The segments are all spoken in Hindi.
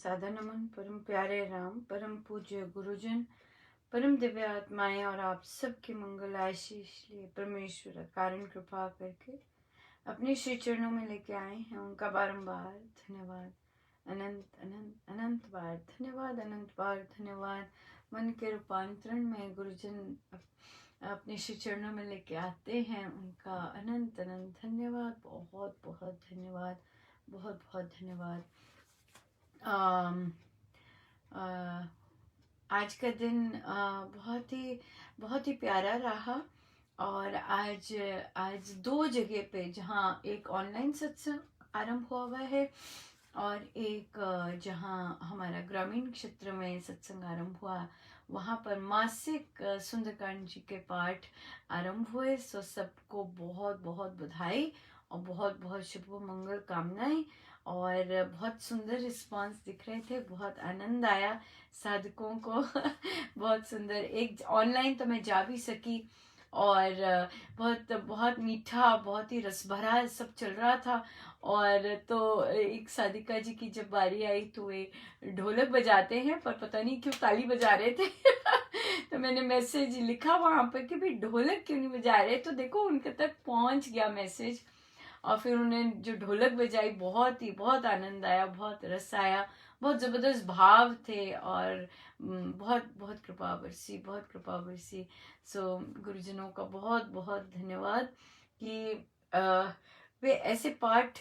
सादा नमन परम प्यारे राम परम पूज्य गुरुजन परम दिव्य आत्माएं और आप सबके मंगल आशीष लिए परमेश्वर कारण कृपा करके अपने श्री चरणों में लेके आए हैं। उनका बारंबार धन्यवाद, अनंत अनंत अनंत बार धन्यवाद, अनंत बार धन्यवाद। मन के रूपांतरण में गुरुजन अपने श्री चरणों में लेके आते हैं, उनका अनंत अनंत धन्यवाद। बहुत बहुत धन्यवाद, बहुत बहुत धन्यवाद। आज का दिन बहुत ही प्यारा रहा। और आज दो जगह पे, जहाँ एक ऑनलाइन सत्संग आरंभ हुआ है और एक जहाँ हमारा ग्रामीण क्षेत्र में सत्संग आरंभ हुआ, वहाँ पर मासिक सुंदरकांड जी के पाठ आरंभ हुए। सो सबको बहुत बहुत बधाई और बहुत बहुत शुभ मंगल कामनाएं। और बहुत सुंदर रिस्पांस दिख रहे थे, बहुत आनंद आया साधकों को बहुत सुंदर। एक ऑनलाइन तो मैं जा भी सकी और बहुत बहुत मीठा, बहुत ही रस भरा सब चल रहा था। और तो एक साधिका जी की जब बारी आई तो वे ढोलक बजाते हैं पर पता नहीं क्यों ताली बजा रहे थे तो मैंने मैसेज लिखा वहां पर कि भाई ढोलक क्यों नहीं बजा रहे, तो देखो उनके तक पहुंच गया मैसेज। और फिर उन्होंने जो ढोलक बजाई, बहुत आनंद आया, बहुत रस आया, बहुत जबरदस्त भाव थे और बहुत बहुत कृपा बरसी, बहुत कृपा बरसी। सो गुरुजनों का बहुत बहुत धन्यवाद कि वे ऐसे पाठ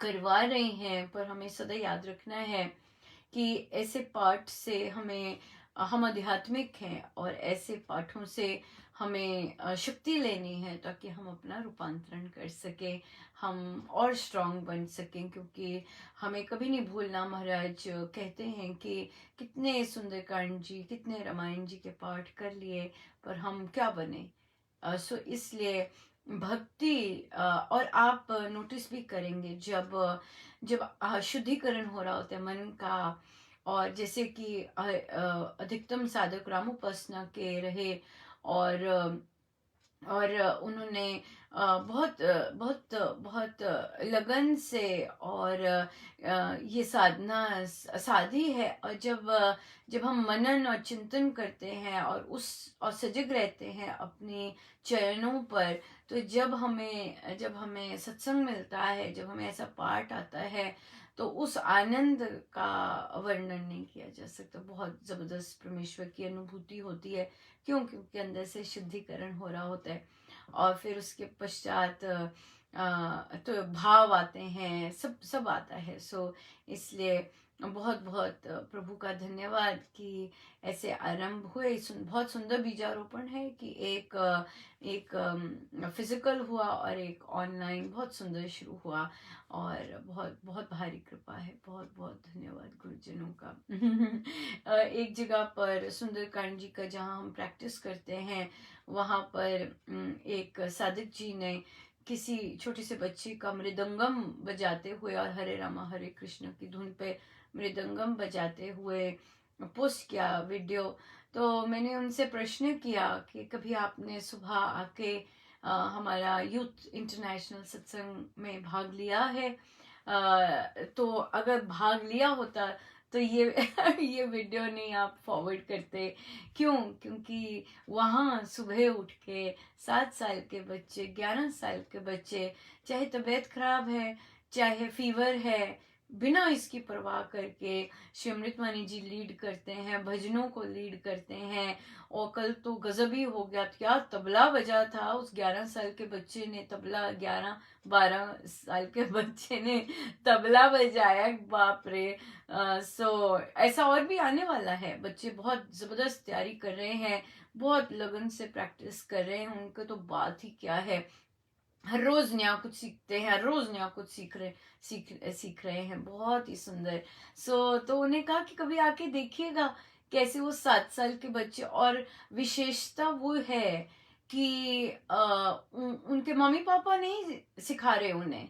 करवा रहे हैं। पर हमें सदा याद रखना है कि ऐसे पाठ से हम आध्यात्मिक हैं और ऐसे पाठों से हमें शक्ति लेनी है ताकि हम अपना रूपांतरण कर सके, हम और स्ट्रांग बन सकें। क्योंकि हमें कभी नहीं भूलना, महाराज कहते हैं कि कितने सुंदरकांड जी, कितने रामायण जी के पाठ कर लिए पर हम क्या बने। सो इसलिए भक्ति और आप नोटिस भी करेंगे जब जब शुद्धिकरण हो रहा होता है मन का, और जैसे कि अधिकतम साधक रामोपासना के रहे और उन्होंने बहुत बहुत लगन से और ये साधना साधी है। और जब हम मनन और चिंतन करते हैं और सजग रहते हैं अपने चरणों पर, तो जब हमें सत्संग मिलता है, जब हमें ऐसा पाठ आता है, तो उस आनंद का वर्णन नहीं किया जा सकता। बहुत जबरदस्त परमेश्वर की अनुभूति होती है। क्यों? क्योंकि अंदर से शुद्धिकरण हो रहा होता है और फिर उसके पश्चात तो भाव आते हैं, सब आता है। सो इसलिए बहुत बहुत प्रभु का धन्यवाद कि ऐसे आरंभ हुए। बहुत सुंदर बीजारोपण है कि एक फिजिकल हुआ और एक ऑनलाइन बहुत सुंदर शुरू हुआ और बहुत बहुत भारी कृपा है। बहुत बहुत धन्यवाद गुरुजनों का एक जगह पर सुंदरकांड जी का जहाँ हम प्रैक्टिस करते हैं, वहाँ पर एक साधक जी ने किसी छोटे से बच्चे का मृदंगम बजाते हुए और हरे रामा हरे कृष्ण की धुन पे मृदंगम बजाते हुए पोस्ट किया वीडियो। तो मैंने उनसे प्रश्न किया कि कभी आपने सुबह आके हमारा यूथ इंटरनेशनल सत्संग में भाग लिया है? तो अगर भाग लिया होता तो ये ये वीडियो नहीं आप फॉरवर्ड करते। क्यों? क्योंकि वहाँ सुबह उठ के 7 साल के बच्चे, 11 साल के बच्चे, चाहे तबीयत खराब है, चाहे फीवर है, बिना इसकी परवाह करके श्री अमृतवाणी जी लीड करते हैं, भजनों को लीड करते हैं। और कल तो गजब ही हो गया, क्या तबला बजा था उस 11 साल के बच्चे ने। तबला 11-12 साल के बच्चे ने तबला बजाया, बाप रे। सो ऐसा और भी आने वाला है। बच्चे बहुत जबरदस्त तैयारी कर रहे हैं, बहुत लगन से प्रैक्टिस कर रहे हैं। उनको तो बात ही क्या है, हर रोज नया कुछ सीखते हैं, हर रोज नया कुछ सीख रहे हैं। बहुत ही सुंदर। तो उन्हें कहा कि कभी आके देखिएगा कैसे वो 7 साल के बच्चे, और विशेषता वो है कि उनके मम्मी पापा नहीं सिखा रहे उन्हें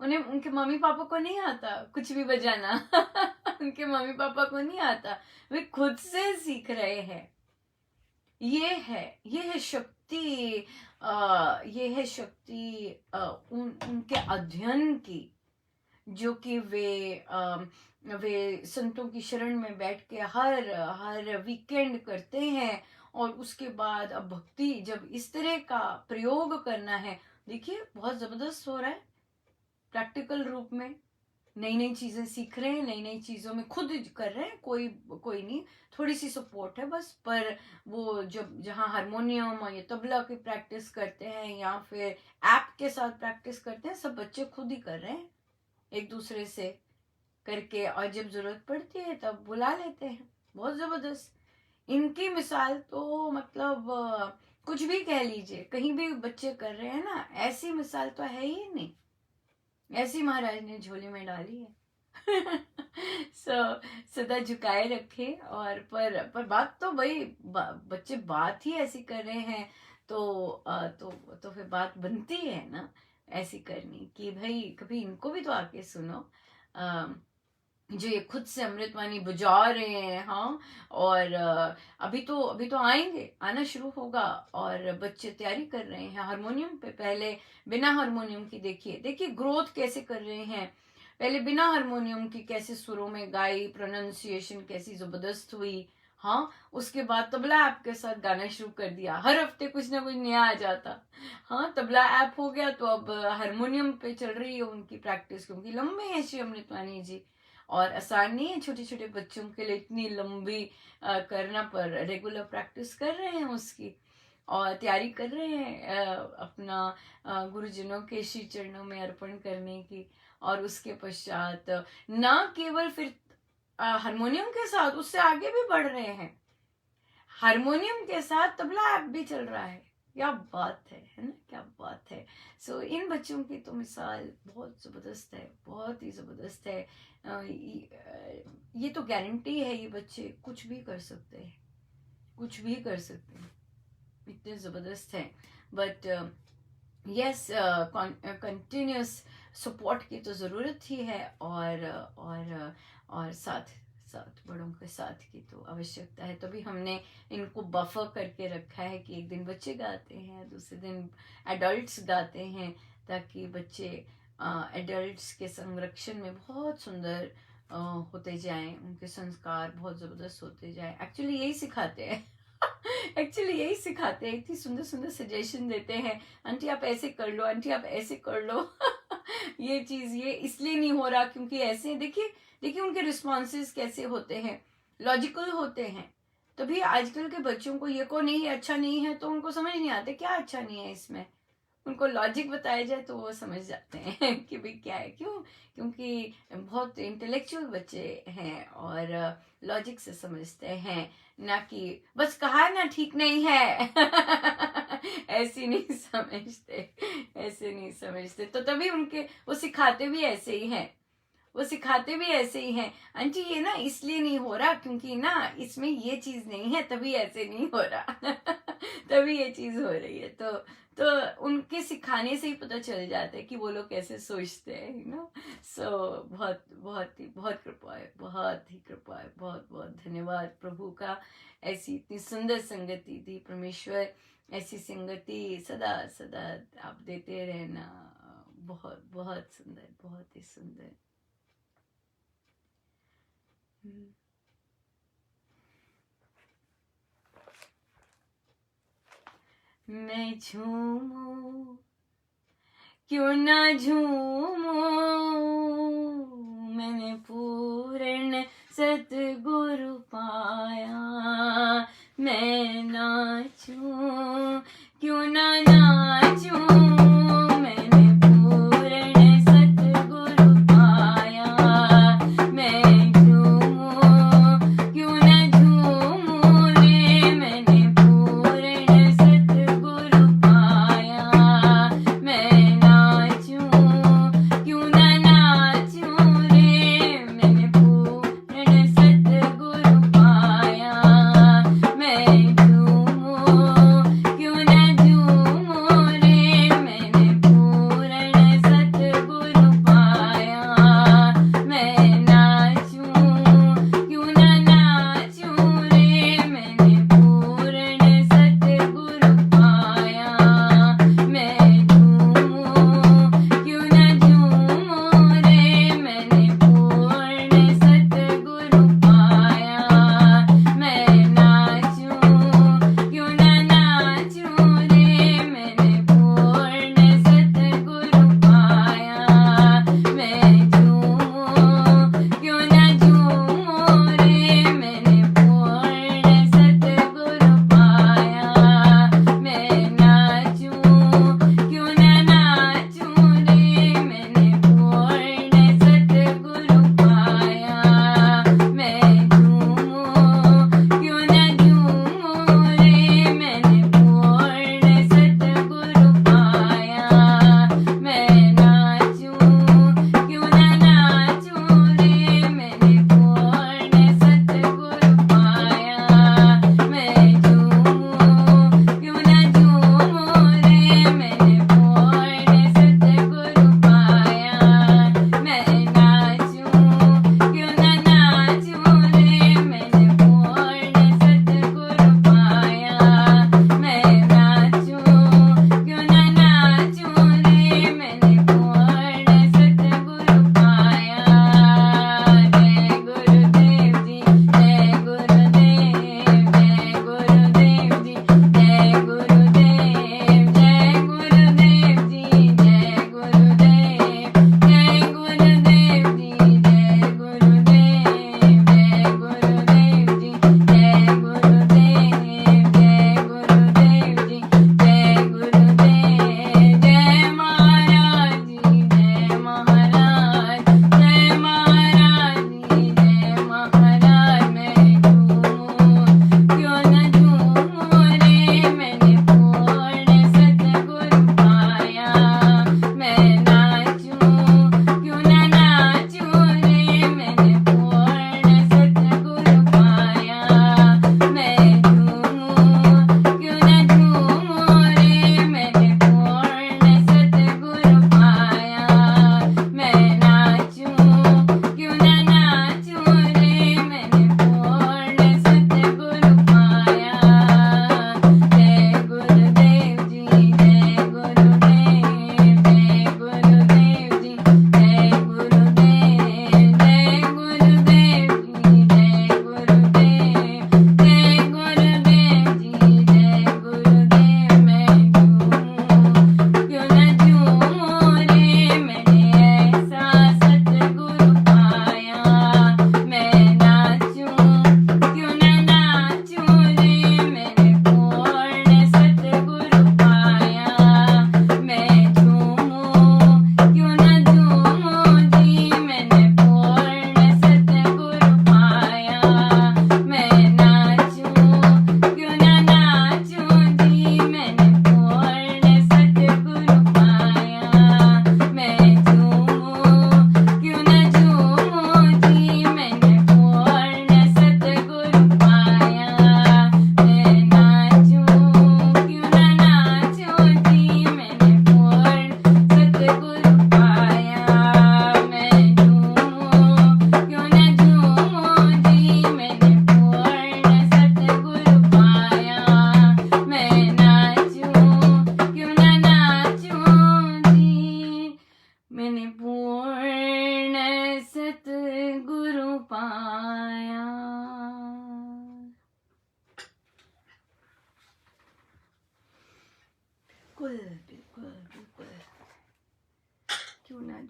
उनके मम्मी पापा को नहीं आता कुछ भी बजाना उनके मम्मी पापा को नहीं आता, वे खुद से सीख रहे हैं। ये है शक्ति, ये है शक्ति उनके अध्ययन की। जो कि वे संतों की शरण में बैठ के हर हर वीकेंड करते हैं। और उसके बाद अब भक्ति जब इस तरह का प्रयोग करना है, देखिए बहुत जबरदस्त हो रहा है प्रैक्टिकल रूप में। नई नई चीजें सीख रहे हैं, नई नई चीजों में खुद कर रहे हैं, कोई कोई नहीं, थोड़ी सी सपोर्ट है बस। पर वो जब जहाँ हारमोनियम और ये तबला की प्रैक्टिस करते हैं या फिर ऐप के साथ प्रैक्टिस करते हैं, सब बच्चे खुद ही कर रहे हैं एक दूसरे से करके, और जब जरूरत पड़ती है तब बुला लेते हैं। बहुत जबरदस्त इनकी मिसाल तो मतलब कुछ भी कह लीजिए, कहीं भी बच्चे कर रहे हैं ना, ऐसी मिसाल तो है ही नहीं, ऐसी महाराज ने झोली में डाली है। सदा झुकाए रखे। और पर बात तो भाई बच्चे बात ही ऐसी कर रहे हैं, तो फिर बात बनती है ना ऐसी करनी कि भाई कभी इनको भी तो आके सुनो, जो ये खुद से अमृतवाणी बुझा रहे हैं। हाँ, और अभी तो आएंगे, आना शुरू होगा, और बच्चे तैयारी कर रहे हैं हारमोनियम पे। पहले बिना हारमोनियम की देखिए ग्रोथ कैसे कर रहे हैं। पहले बिना हारमोनियम की कैसे सुरों में गाई, प्रोनाउंसिएशन कैसी जबरदस्त हुई। हाँ, उसके बाद तबला ऐप के साथ गाना शुरू कर दिया, हर हफ्ते कुछ ना कुछ नया आ जाता। हाँ, तबला ऐप हो गया तो अब हारमोनियम पे चल रही है उनकी प्रैक्टिस, क्योंकि लंबे हैं श्री अमृतवाणी जी, और आसान नहीं है छोटे छोटे बच्चों के लिए इतनी लंबी करना, पर रेगुलर प्रैक्टिस कर रहे हैं उसकी, और तैयारी कर रहे हैं अपना गुरुजनों के श्री चरणों में अर्पण करने की। और उसके पश्चात ना केवल फिर हारमोनियम के साथ उससे आगे भी बढ़ रहे हैं, हारमोनियम के साथ तबला ऐप भी चल रहा है। क्या बात है ना, क्या बात है। इन बच्चों की तो मिसाल बहुत जबरदस्त है, बहुत ही जबरदस्त है। ये तो गारंटी है, ये बच्चे कुछ भी कर सकते हैं, कुछ भी कर सकते हैं, इतने जबरदस्त हैं। बट यस, कंटिन्यूस सपोर्ट की तो ज़रूरत ही है, और साथ बड़ों के साथ की तो आवश्यकता है। तभी हमने इनको बफर करके रखा है कि एक दिन बच्चे गाते हैं, दूसरे दिन एडल्ट्स गाते हैं, ताकि बच्चे एडल्ट्स के संरक्षण में बहुत सुंदर होते जाएं, उनके संस्कार बहुत ज़बरदस्त होते जाएं। एक्चुअली यही सिखाते हैं। एक्चुअली यही सिखाते हैं, इतनी सुंदर सुंदर सजेशन देते हैं, आंटी आप ऐसे कर लो, आंटी आप ऐसे कर लो। ये चीज ये इसलिए नहीं हो रहा क्योंकि ऐसे, देखिए उनके रिस्पॉन्सेज कैसे होते हैं, लॉजिकल होते हैं। तभी आजकल के बच्चों को ये को नहीं अच्छा नहीं है तो उनको समझ नहीं आते क्या अच्छा नहीं है इसमें। उनको लॉजिक बताया जाए तो वो समझ जाते हैं कि भाई क्या है, क्यों, क्योंकि बहुत इंटेलेक्चुअल बच्चे हैं और लॉजिक से समझते हैं, ना कि बस कहा ना ठीक नहीं है। ऐसे नहीं समझते, ऐसे नहीं समझते। तो तभी उनके वो सिखाते भी ऐसे ही हैं, वो सिखाते भी ऐसे ही हैं, आंटी ये ना इसलिए नहीं हो रहा क्योंकि ना इसमें ये चीज नहीं है, तभी ऐसे नहीं हो रहा। तभी ये चीज हो रही है। तो उनके सिखाने से ही पता चल जाता है कि वो लोग कैसे सोचते हैं, यू नो। सो बहुत बहुत कृपा है, बहुत ही कृपा है, बहुत बहुत धन्यवाद प्रभु का, ऐसी इतनी सुंदर संगति दी परमेश्वर, ऐसी संगति सदा सदा आप देते रहना। बहुत बहुत सुंदर, बहुत ही सुंदर। मैं झूमूं क्यों ना झूमूं, मैंने पूर्ण सतगुरु पाया। मैं नाचूं क्यों ना नाचूं, मैंने पूर्ण सतगुरु पाया। मैं झूमूं क्यों ना झूमूं रे, मैंने पूर्ण सतगुरु पाया। मैं नाचूं क्यों ना नाचूं रे, मैंने पूर्ण सतगुरु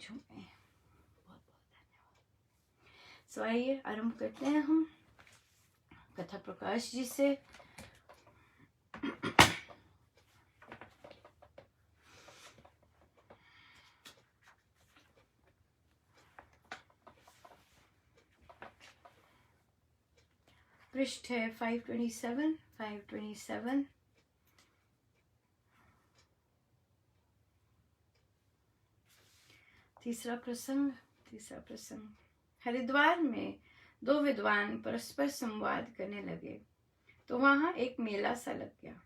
झूमें। बहुत बहुत धन्यवाद। सो आइए आरंभ करते हैं हम कथा प्रकाश जी से। पृष्ठ है 527। तीसरा प्रसंग। हरिद्वार में दो विद्वान परस्पर संवाद करने लगे तो वहां एक मेला सा लग गया।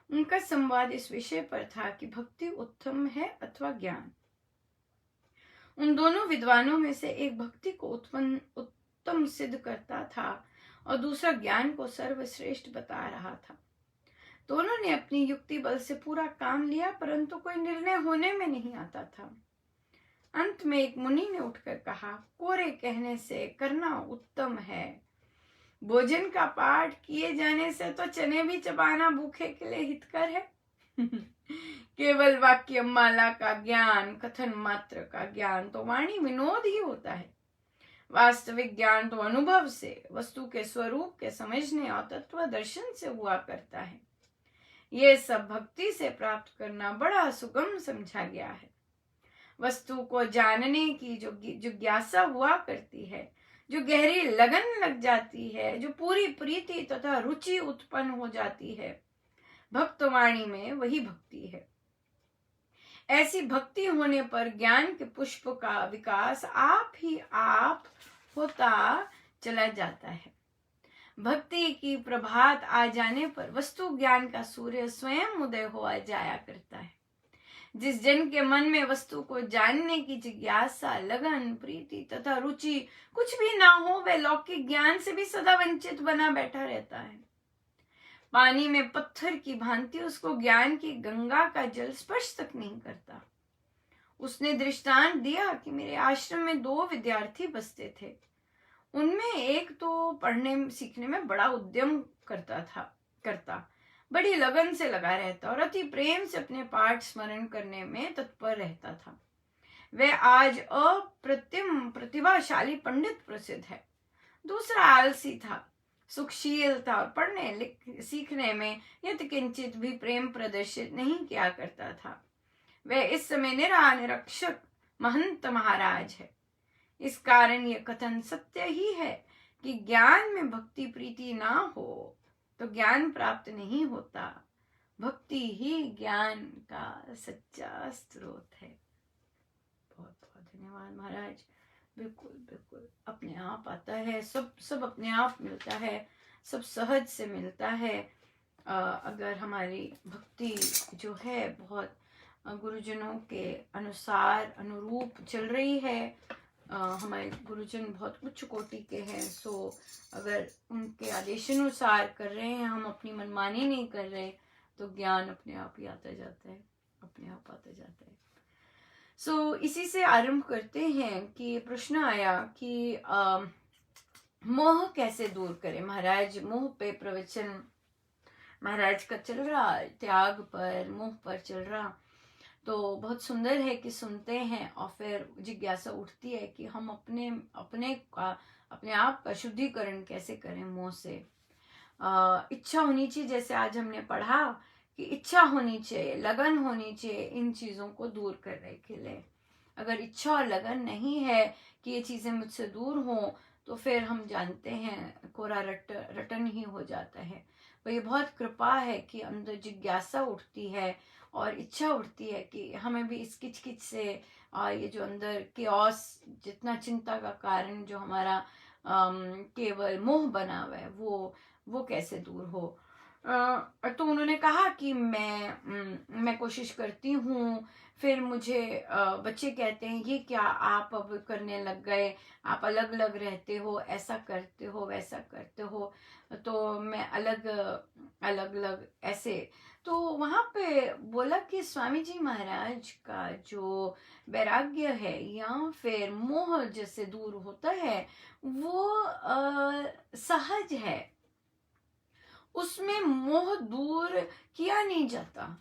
उनका संवाद इस विषय पर था कि भक्ति उत्तम है अथवा ज्ञान। उन दोनों विद्वानों में से एक भक्ति को उत्तम सिद्ध करता था और दूसरा ज्ञान को सर्वश्रेष्ठ बता रहा था। दोनों ने अपनी युक्ति बल से पूरा काम लिया, परंतु कोई निर्णय होने में नहीं आता था। अंत में एक मुनि ने उठकर कहा, कोरे कहने से करना उत्तम है। भोजन का पाठ किए जाने से तो चने भी चबाना भूखे के लिए हितकर है। केवल वाक्य माला का ज्ञान, कथन मात्र का ज्ञान तो वाणी विनोद ही होता है। वास्तविक ज्ञान तो अनुभव से, वस्तु के स्वरूप के समझने और तत्व दर्शन से हुआ करता है। ये सब भक्ति से प्राप्त करना बड़ा सुगम समझा गया है। वस्तु को जानने की जो जिज्ञासा हुआ करती है, जो गहरी लगन लग जाती है, जो पूरी प्रीति तथा रुचि उत्पन्न हो जाती है, भक्तवाणी में वही भक्ति है। ऐसी भक्ति होने पर ज्ञान के पुष्प का विकास आप ही आप होता चला जाता है। भक्ति की प्रभात आ जाने पर वस्तु ज्ञान का सूर्य स्वयं उदय हो जाया करता है। जिस जन के मन में वस्तु को जानने की जिज्ञासा, लगन, प्रीति तथा रुचि कुछ भी ना हो, वह लौकिक ज्ञान से भी सदा वंचित बना बैठा रहता है। पानी में पत्थर की भांति उसको ज्ञान की गंगा का जल स्पर्श तक नहीं करता। उसने दृष्टांत दिया कि मेरे आश्रम में 2 विद्यार्थी बसते थे। उनमें एक तो पढ़ने सीखने में बड़ा उद्यम करता, बड़ी लगन से लगा रहता और अति प्रेम से अपने पाठ स्मरण करने में तत्पर रहता था। वह आज अप्रतिम प्रतिभाशाली पंडित प्रसिद्ध है। दूसरा आलसी था, सुखशील था और पढ़ने सीखने में यत किंचित भी प्रेम प्रदर्शित नहीं किया करता था। वह इस समय निरक्षक महंत महाराज है। इस कारण यह कथन सत्य ही है कि ज्ञान में भक्ति प्रीति ना हो तो ज्ञान प्राप्त नहीं होता। भक्ति ही ज्ञान का सच्चा स्रोत है। बहुत बहुत धन्यवाद महाराज। बिल्कुल बिल्कुल अपने आप आता है, सब अपने आप मिलता है, सब सहज से मिलता है। अगर हमारी भक्ति जो है बहुत गुरुजनों के अनुसार अनुरूप चल रही है, हमारे गुरुजन बहुत उच्च कोटि के हैं, सो अगर उनके आदेशानुसार कर रहे हैं, हम अपनी मनमानी नहीं कर रहे, तो ज्ञान अपने आप ही आता जाता है, अपने आप आता जाता है। सो इसी से आरंभ करते हैं कि प्रश्न आया कि मोह कैसे दूर करें। महाराज मोह पे प्रवचन महाराज का चल रहा, त्याग पर, मोह पर चल रहा। तो बहुत सुंदर है कि सुनते हैं और फिर जिज्ञासा उठती है कि हम अपने आप का शुद्धिकरण कैसे करें मोह से। इच्छा होनी चाहिए, जैसे आज हमने पढ़ा कि इच्छा होनी चाहिए, लगन होनी चाहिए इन चीज़ों को दूर करने के लिए। अगर इच्छा और लगन नहीं है कि ये चीज़ें मुझसे दूर हों, तो फिर हम जानते हैं कोरा रटन ही हो जाता है। तो ये बहुत कृपा है कि अंदर जिज्ञासा उठती है और इच्छा उठती है कि हमें भी इस किचकिच से ये जो अंदर केओस, जितना चिंता का कारण जो हमारा केवल मोह बना हुआ है, वो कैसे दूर हो। तो उन्होंने कहा कि मैं कोशिश करती हूँ। फिर मुझे बच्चे कहते हैं, ये क्या आप अब करने लग गए, आप अलग अलग रहते हो, ऐसा करते हो, वैसा करते हो। तो मैं अलग अलग ऐसे। तो वहाँ पे बोला कि स्वामी जी महाराज का जो वैराग्य है या फिर मोह जैसे दूर होता है, वो सहज है, उसमें मोह दूर किया नहीं जाता,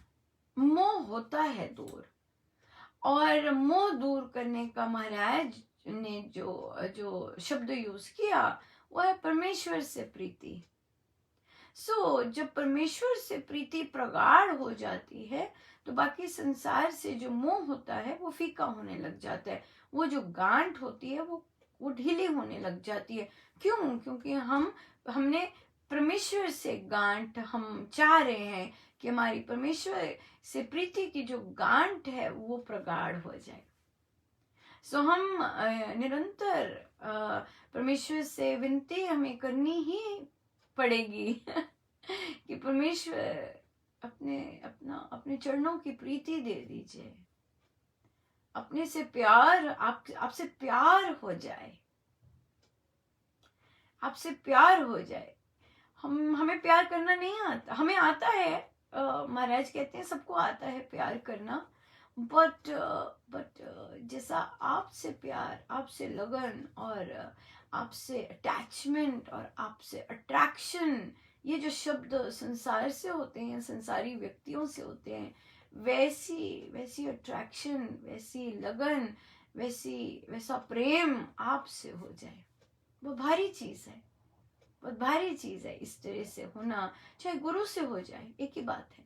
मोह होता है दूर। और मोह दूर करने का महाराज ने जो जो शब्द यूज किया वो है परमेश्वर से प्रीति। जब परमेश्वर से प्रीति प्रगाढ़ हो जाती है तो बाकी संसार से जो मोह होता है वो फीका होने लग जाता है। वो जो गांठ होती है वो ढीली होने लग जाती है। क्यों? क्योंकि हमने परमेश्वर से गांठ हम चाह रहे हैं कि हमारी परमेश्वर से प्रीति की जो गांठ है वो प्रगाढ़ हो जाए। हम निरंतर परमेश्वर से विनती हमें करनी ही पड़ेगी कि परमेश्वर अपने चरणों की प्रीति दे दीजिए, अपने से प्यार आपसे प्यार हो जाए, आपसे प्यार हो जाए। हमें प्यार करना नहीं आता, हमें आता है। महाराज कहते हैं सबको आता है प्यार करना, बट जैसा आपसे प्यार, आपसे लगन और आपसे अटैचमेंट और आपसे अट्रैक्शन, ये जो शब्द संसार से होते हैं, संसारी व्यक्तियों से होते हैं, वैसी वैसी अट्रैक्शन, वैसी लगन, वैसा प्रेम आपसे हो जाए, वो भारी चीज है, बहुत भारी चीज है। इस तरह से होना, चाहे गुरु से हो जाए, एक ही बात है,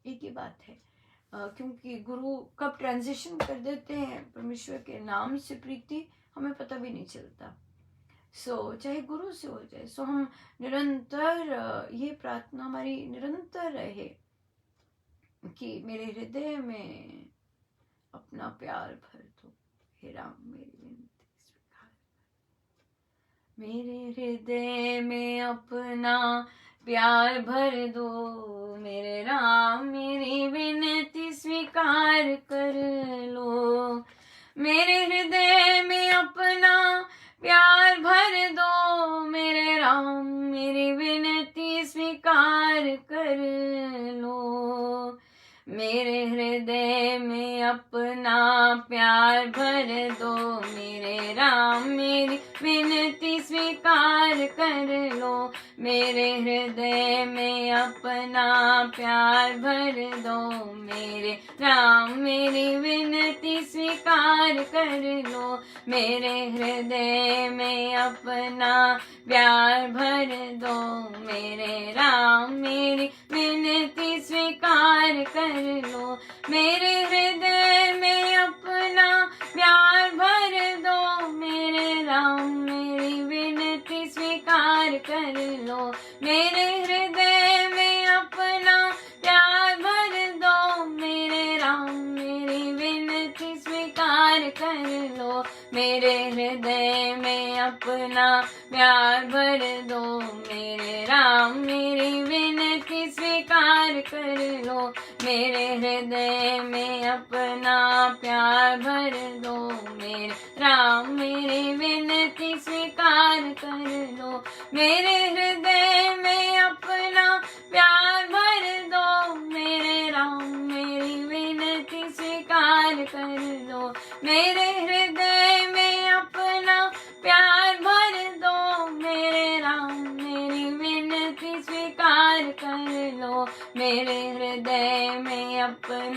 एक ही बात है। क्योंकि गुरु कब ट्रांजिशन कर देते हैं परमेश्वर के नाम से प्रीति, हमें पता भी नहीं चलता। चाहे गुरु से हो जाए, हम निरंतर ये प्रार्थना हमारी निरंतर रहे कि मेरे हृदय में अपना प्यार भर दो, हे राम मेरी विनती स्वीकार। मेरे हृदय में अपना प्यार भर दो, मेरे राम मेरी विनती स्वीकार कर लो। मेरे हृदय में अपना प्यार भर दो, मेरे राम मेरी विनती स्वीकार कर लो। मेरे हृदय में अपना प्यार भर दो, मेरे राम मेरी विनती स्वीकार कर लो। मेरे हृदय में अपना प्यार भर दो, मेरे राम मेरी विनती स्वीकार कर लो। मेरे हृदय में अपना प्यार भर दो, मेरे राम मेरी विनती स्वीकार कर लो। मेरे हृदय में अपना प्यार भर दो, मेरे राम मेरी विनती स्वीकार कर लो। मेरे हृदय में अपना प्यार भर दो, मेरे राम मेरी विनती स्वीकार कर लो। मेरे हृदय में अपना प्यार भर दो, मेरे राम मेरी विनती स्वीकार कर लो। मेरे हृदय में अपना प्यार भर दो, मेरे राम मेरी विनती स्वीकार कर लो। मेरे हृदय में अपना प्यार भर दो, मेरे राम मेरी विनती स्वीकार कर लो। मेरे हृदय में अपना प्यार भर दो, मेरे राम मेरी विनती स्वीकार कर लो। मेरे हृदय में अपना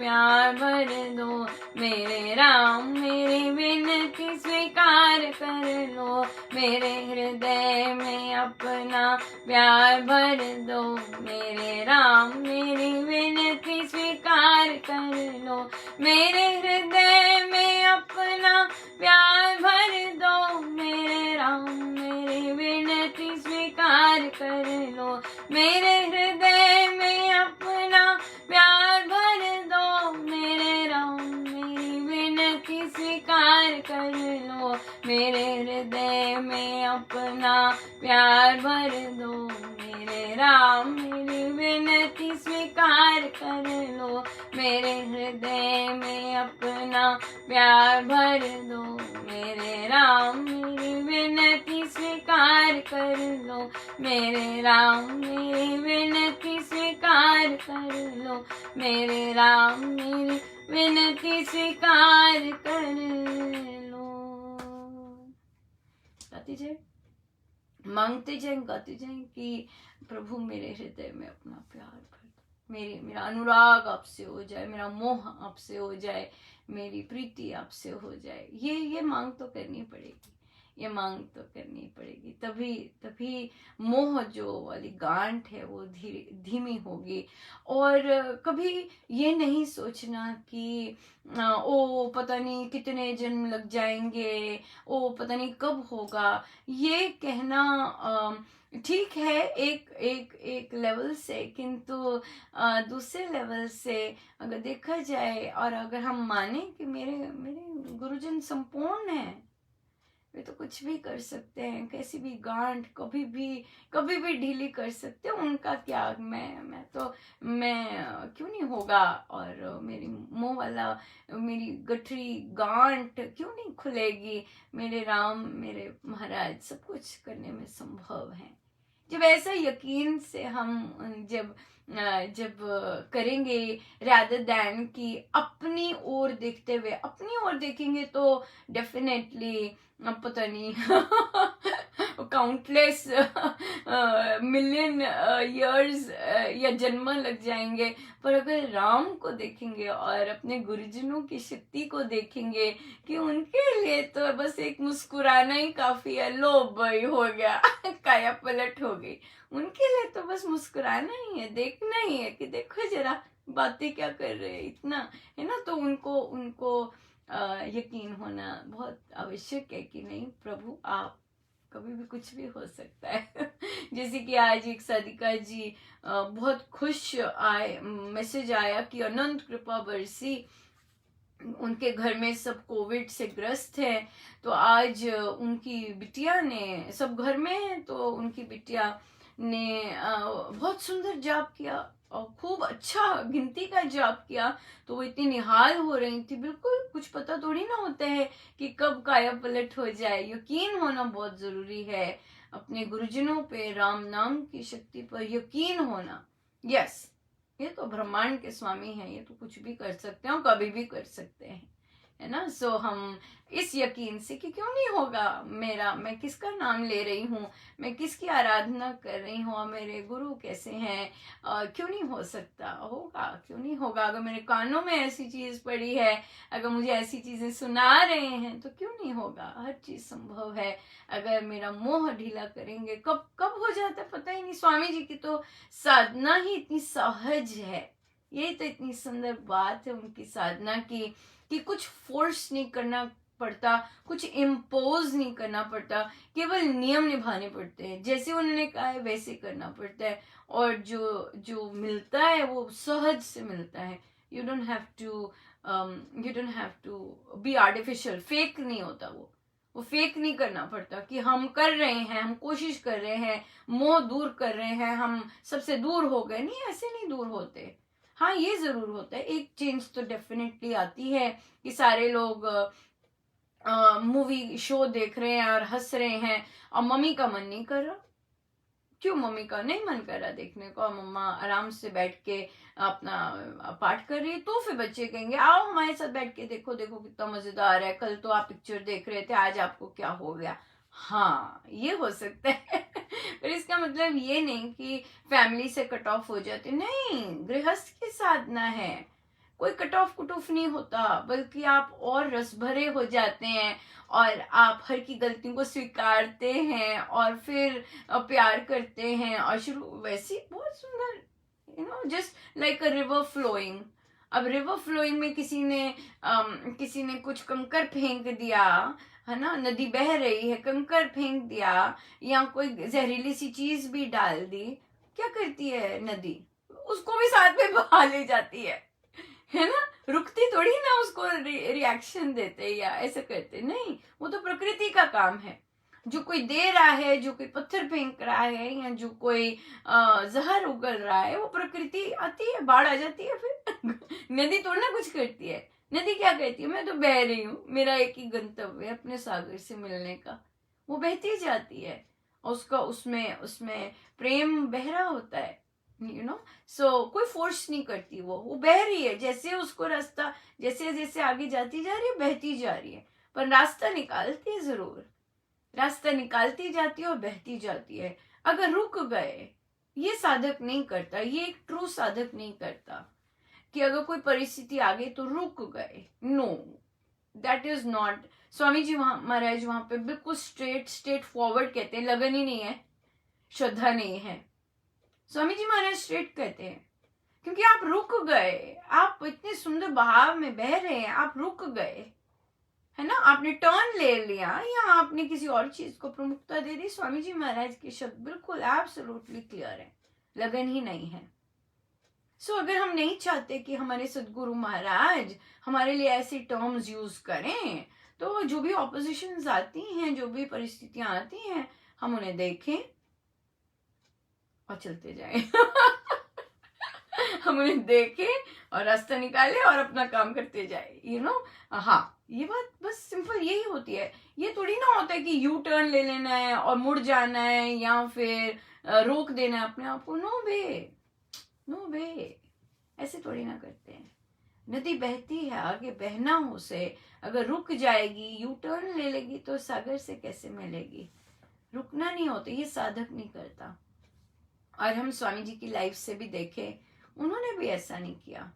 प्यार भर दो, मेरे राम मेरी विनती स्वीकार कर लो। मेरे हृदय में अपना प्यार भर दो, मेरे राम मेरी विनती स्वीकार कर लो। मेरे हृदय में अपना प्यार भर दो, मेरे राम मेरी विनती स्वीकार कर लो। मेरे हृदय में अपना प्यार भर दो, मेरे राम मेरी विनती स्वीकार कर लो। मेरे हृदय में अपना प्यार भर दो, मेरे राम मेरी विनती स्वीकार कर लो। मेरे हृदय में अपना प्यार भर दो, मेरे राम मेरी विनती स्वीकार कर लो। मेरे राम मेरी विनती स्वीकार कर लो। मेरे राम मेरी विनती स्वीकार कर लो। गाते जाए, मांगते जाए, गाते जाए कि प्रभु मेरे हृदय में अपना प्यार भर दो। मेरा अनुराग आपसे हो जाए, मेरा मोह आपसे हो जाए, मेरी प्रीति आपसे हो जाए। ये मांग तो करनी पड़ेगी, ये मांग तो करनी पड़ेगी, तभी तभी मोह जो वाली गांठ है वो धीमी होगी। और कभी ये नहीं सोचना कि ओ पता नहीं कितने जन्म लग जाएंगे, ओ पता नहीं कब होगा। ये कहना ठीक है एक एक एक लेवल से, किंतु दूसरे लेवल से अगर देखा जाए और अगर हम माने कि मेरे मेरे गुरुजन संपूर्ण हैं, वे तो कुछ भी कर सकते हैं, कैसी भी गांठ कभी भी ढीली कर सकते हैं, उनका क्या, मैं क्यों नहीं होगा, और मेरी मुंह वाला मेरी गठरी गांठ क्यों नहीं खुलेगी। मेरे राम मेरे महाराज सब कुछ करने में संभव है। जब ऐसा यकीन से हम जब करेंगे, rather than कि अपनी ओर देखते हुए, अपनी ओर देखेंगे तो डेफिनेटली पता नहीं काउंटलेस मिलियन इयर्स या जन्म लग जाएंगे। पर अगर राम को देखेंगे और अपने गुरुजनों की शक्ति को देखेंगे कि उनके लिए तो बस एक मुस्कुराना ही काफी है, लो भाई हो गया काया पलट हो गई। उनके लिए तो बस मुस्कुराना ही है, देखना ही है कि देखो जरा बातें क्या कर रहे हैं, इतना है ना। तो उनको उनको यकीन होना बहुत आवश्यक है कि नहीं प्रभु आप, कभी भी कुछ भी हो सकता है जैसे कि आज एक साधिका जी बहुत खुश आए, मैसेज आया कि अनंत कृपा बरसी, उनके घर में सब कोविड से ग्रस्त है। तो आज उनकी बिटिया ने, सब घर में है तो उनकी बिटिया ने बहुत सुंदर जाप किया और खूब अच्छा गिनती का जाप किया। तो वो इतनी निहाल हो रही थी, बिल्कुल कुछ पता थोड़ी ना होता है कि कब काया पलट हो जाए। यकीन होना बहुत जरूरी है, अपने गुरुजनों पे, राम नाम की शक्ति पर यकीन होना। यस, ये तो ब्रह्मांड के स्वामी हैं, ये तो कुछ भी कर सकते हैं और कभी भी कर सकते हैं, है ना। सो हम इस यकीन से कि क्यों नहीं होगा मेरा, मैं किसका नाम ले रही हूँ, मैं किसकी आराधना कर रही हूँ, और मेरे गुरु कैसे हैं, क्यों नहीं हो सकता, होगा, क्यों नहीं होगा। अगर मेरे कानों में ऐसी चीज पड़ी है, अगर मुझे ऐसी चीजें सुना रहे हैं, तो क्यों नहीं होगा, हर चीज संभव है। अगर मेरा मोह ढीला करेंगे, कब कब हो जाता है पता ही नहीं। स्वामी जी की तो साधना ही इतनी सहज है, यही तो इतनी सुंदर बात है उनकी साधना की, कि कुछ फोर्स नहीं करना पड़ता, कुछ इम्पोज नहीं करना पड़ता, केवल नियम निभाने पड़ते हैं, जैसे उन्होंने कहा है वैसे करना पड़ता है। और जो जो मिलता है वो सहज से मिलता है। You don't have to you don't have to be artificial, fake नहीं होता वो फेक नहीं करना पड़ता कि हम कर रहे हैं, हम कोशिश कर रहे हैं, मोह दूर कर रहे हैं, हम सबसे दूर हो गए, नहीं, ऐसे नहीं दूर होते। हाँ ये जरूर होता है, एक चेंज तो डेफिनेटली आती है कि सारे लोग मूवी शो देख रहे हैं और हंस रहे हैं, और मम्मी का मन नहीं कर रहा। क्यों मम्मी का नहीं मन कर रहा देखने को, मम्मा आराम से बैठ के अपना पाठ कर रही है, तो फिर बच्चे कहेंगे आओ हमारे साथ बैठ के देखो, देखो कितना मजेदार है, कल तो आप पिक्चर देख रहे थे, आज आपको क्या हो गया। हाँ ये हो सकता है पर इसका मतलब ये नहीं कि फैमिली से कट ऑफ हो जाते, नहीं, गृहस्थ की साधना है, कोई कट ऑफ कुटुफ नहीं होता, बल्कि आप और रस भरे हो जाते हैं, और आप हर की गलतियों को स्वीकारते हैं और फिर प्यार करते हैं, और शुरू वैसी बहुत सुंदर, just like a river flowing. अब रिवर फ्लोइंग में किसी ने कुछ कंकर फेंक दिया, है ना, नदी बह रही है, कंकर फेंक दिया या कोई जहरीली सी चीज भी डाल दी, क्या करती है नदी, उसको भी साथ में बहा ले जाती है ना, रुकती थोड़ी ना, उसको रिएक्शन देते या ऐसे करते नहीं, वो तो प्रकृति का काम है। जो कोई दे रहा है, जो कोई पत्थर फेंक रहा है, या जो कोई जहर उगल रहा है, वो प्रकृति आती है, बाढ़ आ जाती है, फिर नदी थोड़ी ना कुछ करती है। नदी क्या कहती है, मैं तो बह रही हूँ, मेरा एक ही गंतव्य है अपने सागर से मिलने का, वो बहती जाती है, और उसका उसमें उसमें प्रेम बह रहा होता है, सो कोई फोर्स नहीं करती, वो बह रही है, जैसे उसको रास्ता, जैसे जैसे आगे जाती जा रही है, बहती जा रही है, पर रास्ता निकालती है जरूर, रास्ता निकालती जाती है और बहती जाती है। अगर रुक गए, ये साधक नहीं करता, ये एक ट्रू साधक नहीं करता कि अगर कोई परिस्थिति आ गई तो रुक गए। No, that is not. Swami ji Maharaj वहां पे बिल्कुल स्ट्रेट फॉरवर्ड कहते हैं, लगन ही नहीं है, श्रद्धा नहीं है। स्वामी जी महाराज स्ट्रेट कहते हैं, क्योंकि आप रुक गए, आप इतने सुंदर बहाव में बह रहे हैं, आप रुक गए, है ना, आपने टर्न ले लिया या आपने किसी और चीज को प्रमुखता दे दी। स्वामी जी महाराज के शब्द बिल्कुल एब्सोल्युटली क्लियर है, लगन ही नहीं है। अगर हम नहीं चाहते कि हमारे सदगुरु महाराज हमारे लिए ऐसी टर्म्स यूज करें, तो जो भी ऑपोजिशंस आती हैं, जो भी परिस्थितियां आती हैं, हम उन्हें देखें और चलते जाएं। हम उन्हें देखें और रास्ता निकालें और अपना काम करते जाए, हाँ, ये बात बस सिंपल यही होती है। ये थोड़ी ना होता है कि यू टर्न ले लेना है और मुड़ जाना है या फिर रोक देना है अपने आप को। नो वे, नो वे, ऐसे थोड़ी ना करते हैं। नदी बहती है, आगे बहना हो उसे, अगर रुक जाएगी, यू टर्न ले लेगी तो सागर से कैसे मिलेगी। रुकना नहीं होता, ये साधक नहीं करता। और हम स्वामी जी की लाइफ से भी देखें, उन्होंने भी ऐसा नहीं किया।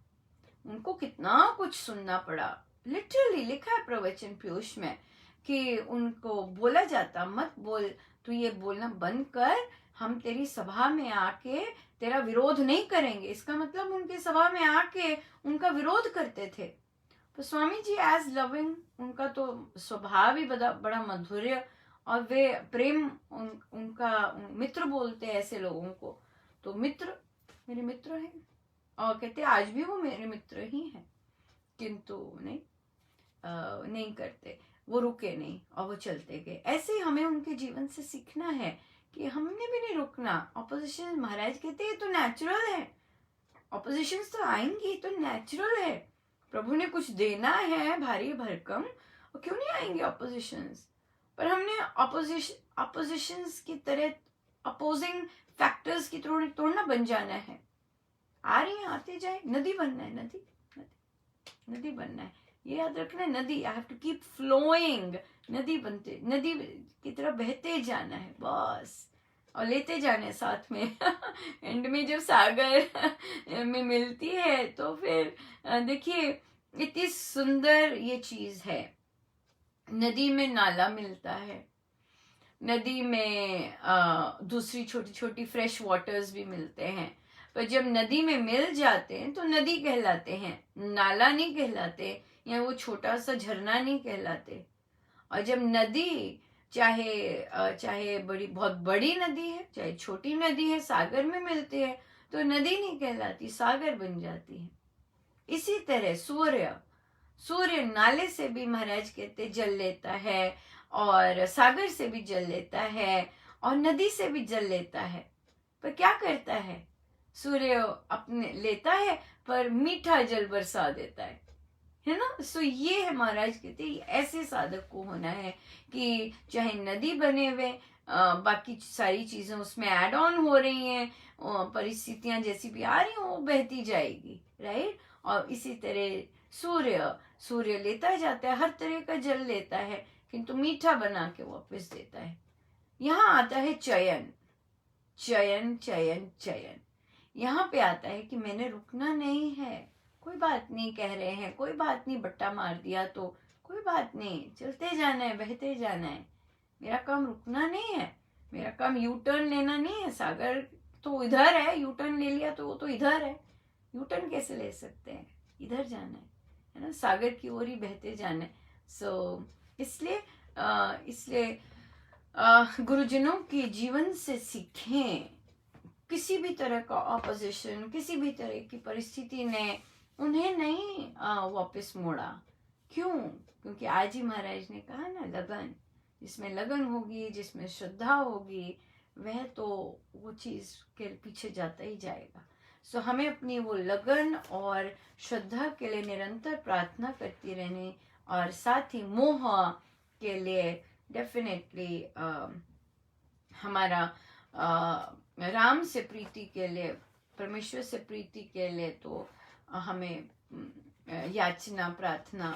उनको कितना कुछ सुनना पड़ा। लिटरली लिखा है प्रवचन पीयूष में कि उनको बोला जाता, मत बोल, तू ये बोलना बंद कर, हम तेरी सभा में आके तेरा विरोध नहीं करेंगे। इसका मतलब उनके सभा में आके उनका विरोध करते थे। तो स्वामी जी एज लविंग, उनका तो स्वभाव ही बड़ा मधुर्य, और वे प्रेम, उनका मित्र बोलते हैं ऐसे लोगों को। तो मित्र, मेरे मित्र हैं, और कहते आज भी वो मेरे मित्र ही हैं, किंतु नहीं करते, वो रुके नहीं और वो चलते गए। ऐसे ही हमें उनके जीवन से सीखना है कि हमने भी नहीं रुकना। ऑपोजिशन, महाराज कहते हैं तो नेचुरल है, ऑपोजिशन तो आएंगी, तो नेचुरल है। प्रभु ने कुछ देना है भारी भरकम, और क्यों नहीं आएंगे ऑपोजिशंस। पर हमने ऑपोजिशंस की तरह अपोजिंग फैक्टर्स की तोड़ना बन जाना है। आ रही है, आते जाए, नदी बनना है, नदी बनना है, ये याद रखना है। नदी, I have to keep flowing, नदी की तरह बहते जाना है बस, और लेते जाने साथ में। एंड में जब सागर में मिलती है तो फिर देखिए इतनी सुंदर ये चीज है। नदी में नाला मिलता है, नदी में दूसरी छोटी छोटी फ्रेश वाटर्स भी मिलते हैं, पर जब नदी में मिल जाते हैं तो नदी कहलाते हैं, नाला नहीं कहलाते, या वो छोटा सा झरना नहीं कहलाते। और जब नदी चाहे बहुत बड़ी नदी है, चाहे छोटी नदी है, सागर में मिलती है तो नदी नहीं कहलाती, सागर बन जाती है। इसी तरह सूर्य नाले से भी महाराज कहते जल लेता है, और सागर से भी जल लेता है, और नदी से भी जल लेता है। पर क्या करता है, सूर्य अपने लेता है पर मीठा जल बरसा देता है ना। ये है महाराज कहते ऐसे साधक को होना है कि चाहे नदी बने हुए, बाकी सारी चीजें उसमें ऐड ऑन हो रही हैं, परिस्थितियां जैसी भी आ रही हैं वो बहती जाएगी, राइट। और इसी तरह सूर्य लेता जाता है, हर तरह का जल लेता है, किंतु मीठा बना के वापस देता है। यहाँ आता है चयन, चयन चयन चयन। यहाँ पे आता है कि मैंने रुकना नहीं है, कोई बात नहीं, कह रहे हैं कोई बात नहीं, बट्टा मार दिया तो कोई बात नहीं, चलते जाना है, बहते जाना है। मेरा काम रुकना नहीं है, मेरा काम यू टर्न लेना नहीं है। सागर तो इधर है, यू टर्न ले लिया तो वो तो इधर है, यू टर्न कैसे ले सकते हैं, इधर जाना है ना, सागर की ओर ही बहते जाना है। इसलिए गुरुजनों के जीवन से सीखें। किसी भी तरह का ऑपोजिशन, किसी भी तरह की परिस्थिति ने उन्हें नहीं वापस मोड़ा। क्यों? क्योंकि आज ही महाराज ने कहा ना, लगन, जिसमें लगन होगी, जिसमें श्रद्धा होगी, वह तो वो चीज के पीछे जाता ही जाएगा। हमें अपनी वो लगन और श्रद्धा के लिए निरंतर प्रार्थना करती रहने, और साथ ही मोह के लिए डेफिनेटली हमारा राम से प्रीति के लिए, परमेश्वर से प्रीति के लिए तो हमें याचना प्रार्थना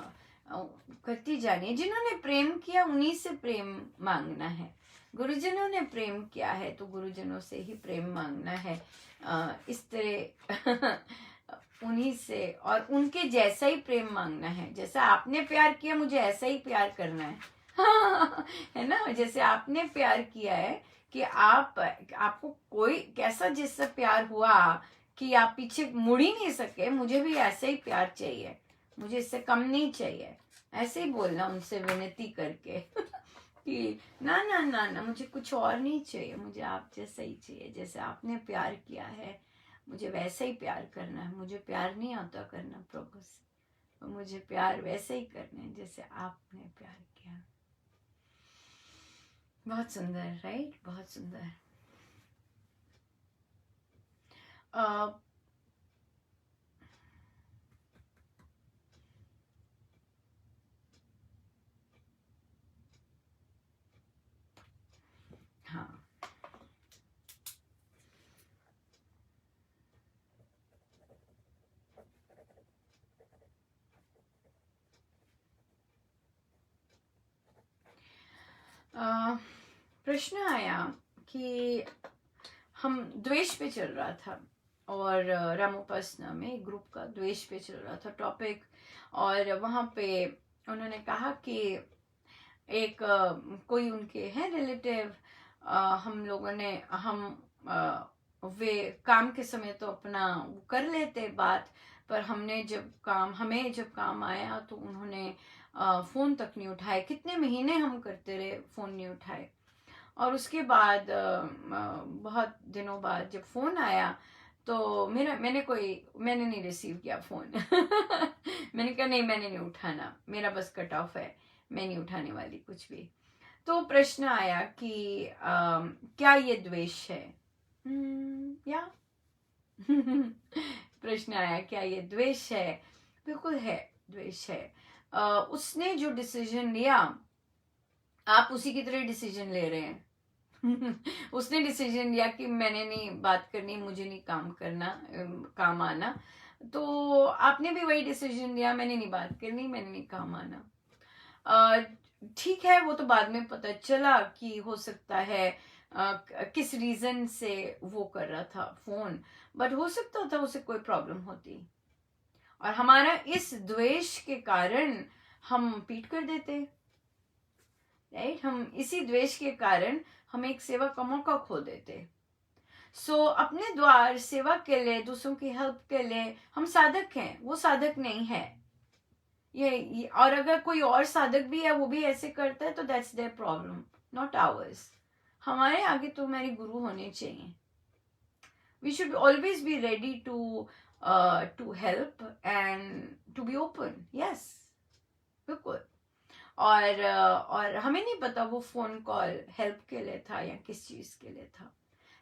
करती जानी है। जिन्होंने प्रेम किया उन्हीं से प्रेम मांगना है। गुरुजनों ने प्रेम किया है तो गुरुजनों से ही प्रेम मांगना है। इस तरह उन्हीं से और उनके जैसा ही प्रेम मांगना है। जैसा आपने प्यार किया मुझे ऐसा ही प्यार करना है। है ना, जैसे आपने प्यार किया है कि आपको कोई कैसा जिससे प्यार हुआ कि आप पीछे मुड़ ही नहीं सके, मुझे भी ऐसे ही प्यार चाहिए, मुझे इससे कम नहीं चाहिए। ऐसे ही बोलना उनसे विनती करके कि ना ना ना ना, मुझे कुछ और नहीं चाहिए, मुझे आप जैसा ही चाहिए। जैसे आपने प्यार किया है मुझे वैसे ही प्यार करना है। मुझे प्यार नहीं आता करना प्रभु से, तो मुझे प्यार वैसे ही करना है जैसे आपने प्यार किया। बहुत सुंदर, राइट, बहुत सुंदर। हाँ, प्रश्न आया कि हम द्वेष पे चल रहा था और रामोपासना में एक ग्रुप का द्वेष पे चल रहा था टॉपिक, और वहाँ पे उन्होंने कहा कि एक कोई उनके हैं रिलेटिव, हम लोगों ने वे काम के समय तो अपना वो कर लेते बात, पर हमें जब काम आया तो उन्होंने फ़ोन तक नहीं उठाए। कितने महीने हम करते रहे, फ़ोन नहीं उठाए। और उसके बाद बहुत दिनों बाद जब फ़ोन आया तो मैंने नहीं रिसीव किया फ़ोन। मैंने कहा नहीं, मैंने नहीं उठाना, मेरा बस कट ऑफ है, मैं नहीं उठाने वाली कुछ भी। तो प्रश्न आया कि क्या ये द्वेष है? या प्रश्न आया क्या ये द्वेष है? बिल्कुल है, द्वेष है। उसने जो डिसीजन लिया आप उसी की तरह डिसीजन ले रहे हैं। उसने डिसीजन लिया कि मैंने नहीं बात करनी, मुझे नहीं काम करना, काम आना, तो आपने भी वही डिसीजन लिया, मैंने नहीं बात करनी, मैंने नहीं काम आना। ठीक है, वो तो बाद में पता चला कि हो सकता है किस रीजन से वो कर रहा था फोन, बट हो सकता था उसे कोई प्रॉब्लम होती और हमारा इस द्वेष के कारण हम पीट कर देते, राइट। हम इसी द्वेष के कारण हम एक सेवा का मौका खो देते। अपने द्वार सेवा के लिए, दूसरों की हेल्प के लिए हम साधक हैं, वो साधक नहीं है। ये और अगर कोई और साधक भी है वो भी ऐसे करता है तो that's their problem, not ours. हमारे आगे तो हमारे गुरु होने चाहिए। We should always be ready to help and to be open, yes, बिल्कुल। और हमें नहीं पता वो फोन कॉल हेल्प के लिए था या किस चीज के लिए था।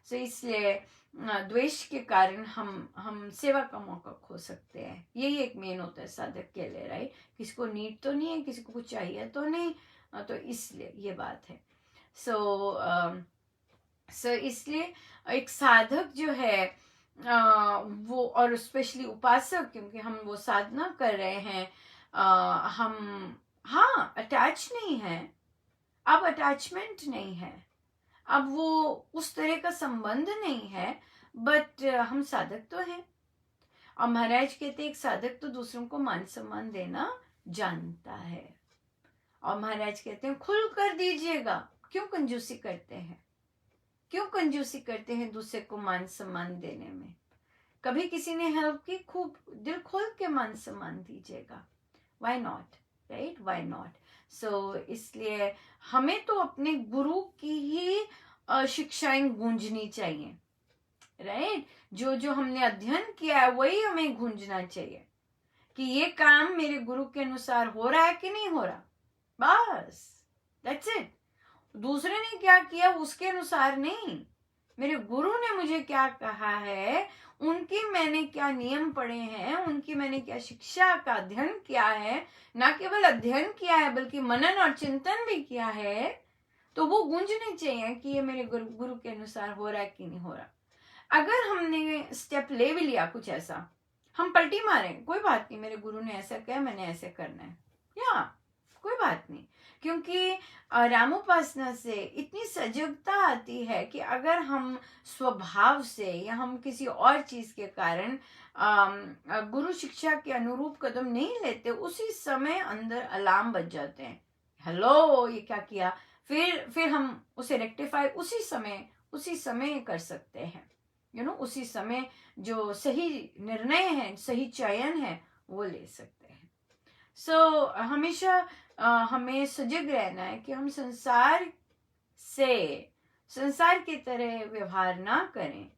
इसलिए द्वेष के कारण हम सेवा का मौका खो सकते हैं। यही एक मेन होता है साधक के लिए, राइट। किसी को नीड तो नहीं है, किसी को कुछ चाहिए तो नहीं, तो इसलिए ये बात है। इसलिए एक साधक जो है वो, और स्पेशली उपासक, क्योंकि हम वो साधना कर रहे हैं, हम हाँ अटैच नहीं है, अब अटैचमेंट नहीं है, अब वो उस तरह का संबंध नहीं है, बट हम साधक तो हैं। और महाराज कहते एक साधक तो दूसरों को मान सम्मान देना जानता है। और महाराज कहते हैं खुल कर दीजिएगा, क्यों कंजूसी करते हैं, क्यों कंजूसी करते हैं दूसरे को मान सम्मान देने में। कभी किसी ने हेल्प की, खूब दिल खोल के मान सम्मान दीजिएगा, why not, right, why not. इसलिए हमें तो अपने गुरु की ही शिक्षाएं गूंजनी चाहिए, राइट। जो जो हमने अध्ययन किया है वही हमें गूंजना चाहिए कि ये काम मेरे गुरु के अनुसार हो रहा है कि नहीं हो रहा, बस, दैट्स इट। दूसरे ने क्या किया उसके अनुसार नहीं, मेरे गुरु ने मुझे क्या कहा है, उनके मैंने क्या नियम पढ़े हैं, उनकी मैंने क्या शिक्षा का अध्ययन किया है, ना केवल अध्ययन किया है बल्कि मनन और चिंतन भी किया है, तो वो गूंजने चाहिए कि ये मेरे गुरु के अनुसार हो रहा है कि नहीं हो रहा। अगर हमने स्टेप ले भी लिया कुछ ऐसा, हम पलटी मारे, कोई बात नहीं, मेरे गुरु ने ऐसा किया, मैंने ऐसे करना है, या कोई बात नहीं, क्योंकि रामोपासना से इतनी सजगता आती है कि अगर हम स्वभाव से या हम किसी और चीज के कारण गुरु शिक्षा के अनुरूप कदम नहीं लेते, उसी समय अंदर अलार्म बज जाते हैं, हेलो ये क्या किया। फिर हम उसे रेक्टिफाई उसी समय कर सकते हैं, उसी समय जो सही निर्णय है, सही चयन है, वो ले सकते हैं। हमेशा हमें सजग रहना है कि हम संसार की तरह व्यवहार ना करें,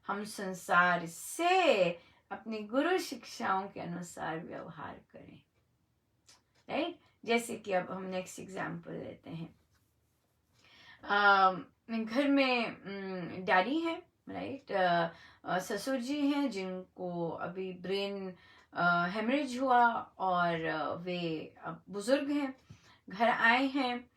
हम संसार से अपनी गुरु शिक्षाओं के अनुसार व्यवहार करें, राइट। जैसे कि अब हम नेक्स्ट एग्जाम्पल लेते हैं। घर में डैडी हैं, राइट, ससुर जी हैं जिनको अभी ब्रेन हेमरेज हुआ, और वे अब बुजुर्ग हैं, घर आए हैं,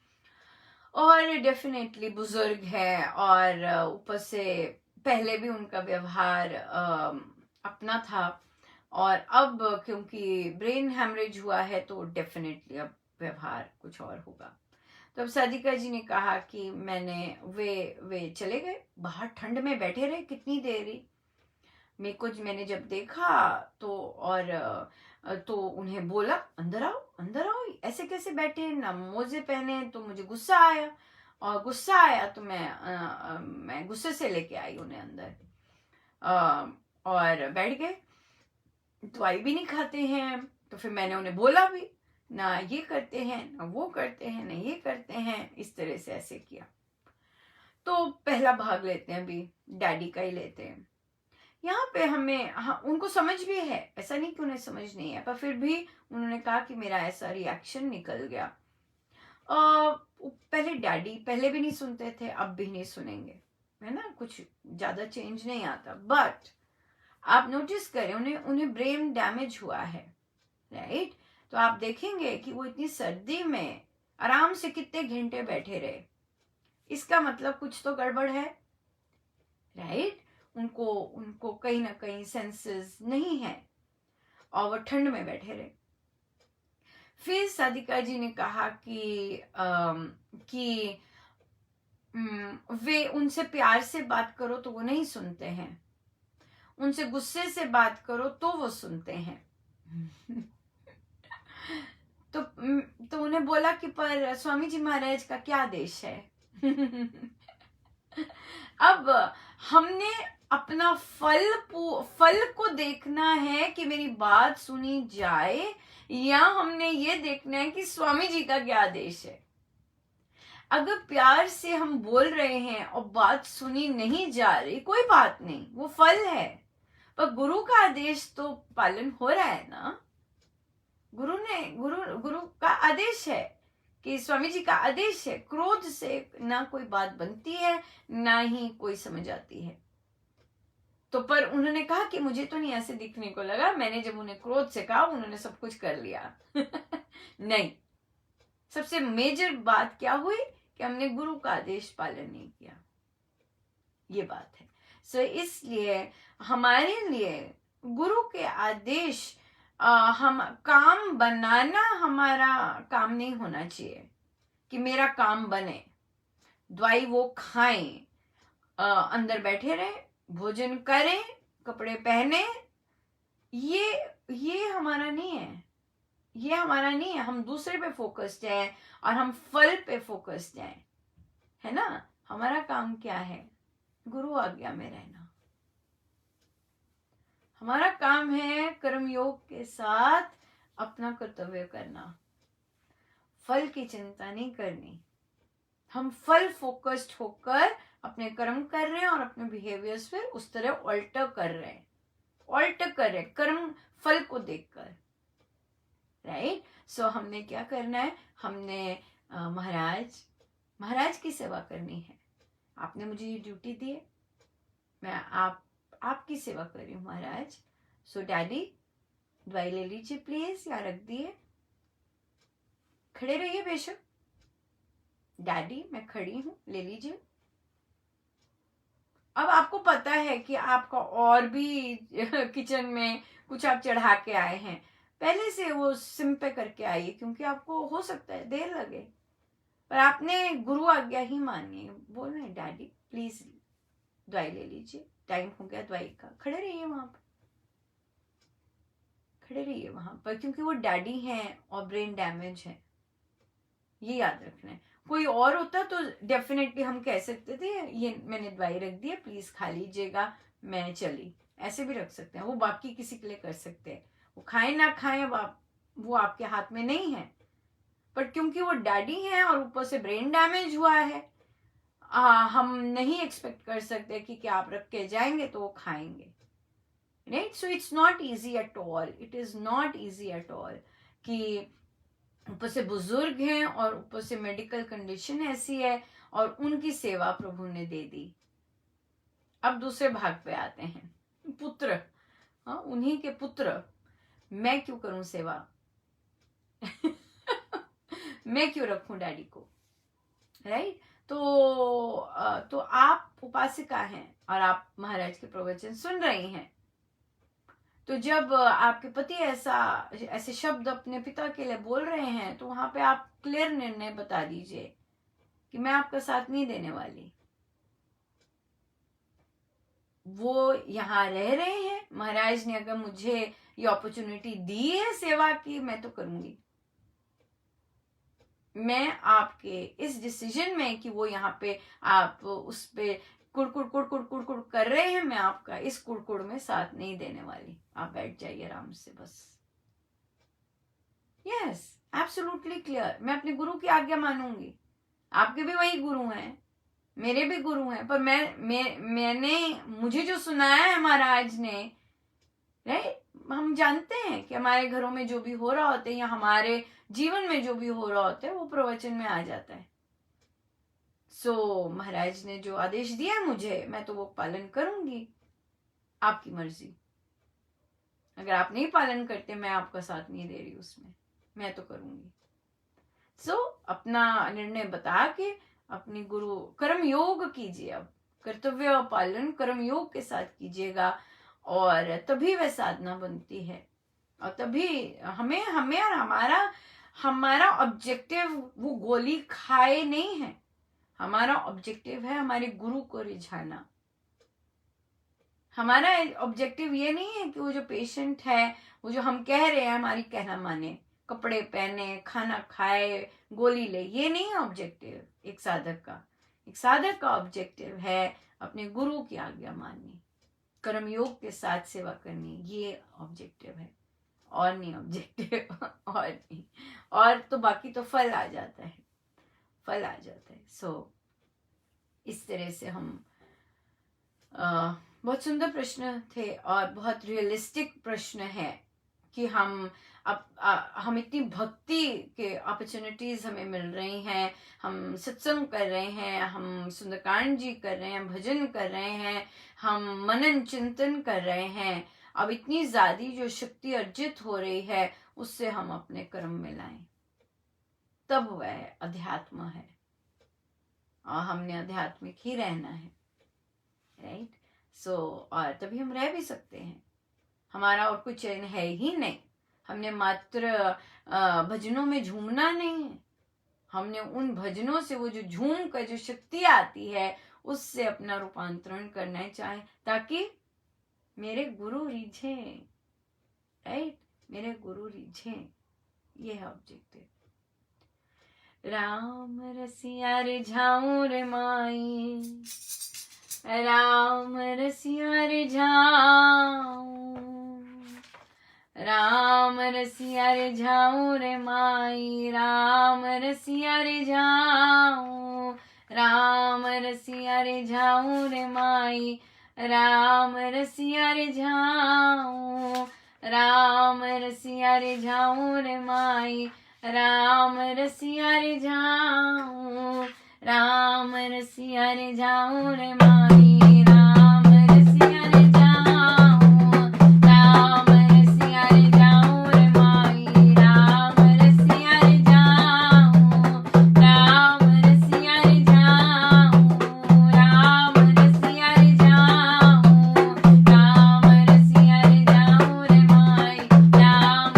और डेफिनेटली बुजुर्ग है, और ऊपर से पहले भी उनका व्यवहार अपना था, और अब क्योंकि ब्रेन हेमरेज हुआ है तो डेफिनेटली अब व्यवहार कुछ और होगा। तो अब सादिका जी ने कहा कि वे चले गए, बाहर ठंड में बैठे रहे कितनी देरी। मैंने जब देखा तो उन्हें बोला अंदर आओ, ऐसे कैसे बैठे, ना मोजे पहने, तो मुझे गुस्सा आया, और गुस्सा आया तो मैं गुस्से से लेके आई उन्हें अंदर, और बैठ गए। दवाई भी नहीं खाते हैं, तो फिर मैंने उन्हें बोला भी, ना ये करते हैं, ना वो करते हैं, ना ये करते हैं, इस तरह से ऐसे किया। तो पहला भाग लेते हैं, अभी डैडी का ही लेते हैं। यहाँ पे उनको समझ भी है, ऐसा नहीं कि उन्हें समझ नहीं है, पर फिर भी उन्होंने कहा कि मेरा ऐसा रिएक्शन निकल गया। पहले डैडी पहले भी नहीं सुनते थे, अब भी नहीं सुनेंगे, है ना, कुछ ज्यादा चेंज नहीं आता। बट आप नोटिस करें, उन्हें ब्रेन डैमेज हुआ है, राइट। तो आप देखेंगे कि वो इतनी सर्दी में आराम से कितने घंटे बैठे रहे, इसका मतलब कुछ तो गड़बड़ है, राइट। उनको कहीं ना कहीं सेंसेस नहीं है, और वो ठंड में बैठे रहे। फिर सादिका जी ने कहा कि वे उनसे प्यार से बात करो तो वो नहीं सुनते हैं, उनसे गुस्से से बात करो तो वो सुनते हैं। तो उन्हें बोला कि पर स्वामी जी महाराज का क्या आदेश है। अब हमने अपना फल को देखना है कि मेरी बात सुनी जाए, या हमने ये देखना है कि स्वामी जी का क्या आदेश है। अगर प्यार से हम बोल रहे हैं और बात सुनी नहीं जा रही, कोई बात नहीं, वो फल है, पर गुरु का आदेश तो पालन हो रहा है ना। गुरु का आदेश है कि स्वामी जी का आदेश है, क्रोध से ना कोई बात बनती है, ना ही कोई समझ आती है। तो पर उन्होंने कहा कि मुझे तो नहीं ऐसे दिखने को लगा, मैंने जब उन्हें क्रोध से कहा उन्होंने सब कुछ कर लिया। नहीं, सबसे मेजर बात क्या हुई कि हमने गुरु का आदेश पालन नहीं किया, ये बात है। इसलिए हमारे लिए गुरु के आदेश हम काम बनाना हमारा काम नहीं होना चाहिए कि मेरा काम बने, दवाई वो खाएं, अंदर बैठे रहे, भोजन करें, कपड़े पहने, ये हमारा नहीं है, हम दूसरे पे फोकस्ड है और हम फल पे फोकस्ड है ना। हमारा काम क्या है? गुरु आज्ञा में रहना। हमारा काम है कर्म योग के साथ अपना कर्तव्य करना, फल की चिंता नहीं करनी। हम फल फोकस्ड होकर अपने कर्म कर रहे हैं और अपने बिहेवियर्स पे उस तरह ऑल्टर कर रहे हैं कर्म फल को देखकर, राइट। हमने क्या करना है? हमने महाराज की सेवा करनी है। आपने मुझे ये ड्यूटी दी है, मैं आपकी सेवा कर रही हूँ महाराज। डैडी दवाई ले लीजिए प्लीज, या रख दिए, खड़े रहिए बेशक। डैडी मैं खड़ी हूं, ले लीजिए। अब आपको पता है कि आपका और भी किचन में कुछ आप चढ़ा के आए हैं, पहले से वो सिम पे करके आइए, क्योंकि आपको हो सकता है देर लगे, पर आपने गुरु आज्ञा ही मानी है। बोल रहे हैं डैडी प्लीज दवाई ले लीजिए, टाइम हो गया दवाई का, खड़े रहिए वहां पर, खड़े रहिए वहां पर, क्योंकि वो डैडी हैं और ब्रेन डैमेज है, ये याद रखना है। कोई और होता तो डेफिनेटली हम कह सकते थे ये मैंने दवाई रख दी है, प्लीज खा लीजिएगा, मैं चली, ऐसे भी रख सकते हैं, वो बाकी किसी के लिए कर सकते हैं, वो खाएं ना खाएं वो आपके हाथ में नहीं है। पर क्योंकि वो डैडी हैं और ऊपर से ब्रेन डैमेज हुआ है, हम नहीं एक्सपेक्ट कर सकते कि क्या आप रख के जाएंगे तो वो खाएंगे, right. So it's not easy at all, it is not easy at all कि ऊपर से बुजुर्ग हैं और ऊपर से मेडिकल कंडीशन ऐसी है और उनकी सेवा प्रभु ने दे दी। अब दूसरे भाग पे आते हैं, पुत्र, हाँ उन्हीं के पुत्र, मैं क्यों करूं सेवा मैं क्यों रखूं डैडी को, राइट। तो आप उपासिका हैं और आप महाराज के प्रवचन सुन रही हैं, तो जब आपके पति ऐसे शब्द अपने पिता के लिए बोल रहे हैं, तो वहां पे आप क्लियर निर्णय बता दीजिए कि मैं आपका साथ नहीं देने वाली। वो यहाँ रह रहे हैं, महाराज ने अगर मुझे ये अपॉर्चुनिटी दी है सेवा की, मैं तो करूंगी। मैं आपके इस डिसीजन में कि वो यहाँ पे आप उस पे कुड़ कर रहे हैं, मैं आपका इस कुड़ में साथ नहीं देने वाली, आप बैठ जाइए आराम से बस। यस, एब्सोल्युटली क्लियर, मैं अपने गुरु की आज्ञा मानूंगी। आपके भी वही गुरु हैं, मेरे भी गुरु हैं, पर मैंने मुझे जो सुनाया है महाराज ने, राइट, हम जानते हैं कि हमारे घरों में जो भी हो रहा होता है या हमारे जीवन में जो भी हो रहा होता है वो प्रवचन में आ जाता है। सो महाराज ने जो आदेश दिया है मुझे, मैं तो वो पालन करूंगी, आपकी मर्जी। अगर आप नहीं पालन करते, मैं आपका साथ नहीं दे रही उसमें, मैं तो करूंगी। सो अपना निर्णय बता के अपनी गुरु कर्म योग कीजिए, अब कर्तव्य पालन कर्म योग के साथ कीजिएगा, और तभी वह साधना बनती है, और तभी हमें और हमारा ऑब्जेक्टिव वो गोली खाए नहीं है, हमारा ऑब्जेक्टिव है हमारे गुरु को रिझाना। हमारा ऑब्जेक्टिव ये नहीं है कि वो जो पेशेंट है, वो जो हम कह रहे हैं हमारी कहना माने, कपड़े पहने, खाना खाए, गोली ले, ये नहीं है ऑब्जेक्टिव एक साधक का ऑब्जेक्टिव है अपने गुरु की आज्ञा माननी, कर्मयोग के साथ सेवा करनी, ये ऑब्जेक्टिव है, और नहीं ऑब्जेक्टिव और नहीं, और तो बाकी तो फल आ जाता है। सो इस तरह से हम बहुत सुंदर प्रश्न थे और बहुत रियलिस्टिक प्रश्न है कि हम इतनी भक्ति के अपॉर्चुनिटीज हमें मिल रही हैं, हम सत्संग कर रहे हैं, हम सुंदरकांड जी कर रहे हैं, भजन कर रहे हैं, हम मनन चिंतन कर रहे हैं, अब इतनी ज्यादा जो शक्ति अर्जित हो रही है उससे हम अपने कर्म में लाएं, तब वह अध्यात्म है, और हमने आध्यात्मिक ही रहना है, राइट। सो और तभी हम रह भी सकते हैं, हमारा और कोई चयन है ही नहीं, हमने मात्र भजनों में झूमना नहीं है, हमने उन भजनों से वो जो झूम कर जो शक्ति आती है उससे अपना रूपांतरण करना चाहे, ताकि मेरे गुरु रिझे, राइट, मेरे गुरु रिझे, ये है ऑब्जेक्टिव। राम रसिया रिझाऊं रे माई, राम रसिया रिझाऊं, राम रसिया रिझाऊं रे माई, राम रसिया रिझाऊं, राम रसिया रिझाऊं रे माई, राम रसिया रिझाऊं, राम रसिया रिझाऊं रे माई, राम रसिया रिझाऊं, राम रसिया रिझाऊं रे माई, राम रसिया रिझाऊं, राम रसिया रिझाऊं रे माई, राम रसिया रिझाऊं, राम रसिया रिझाऊं, राम रसिया रिझाऊं, राम रसिया रिझाऊं रे माई, राम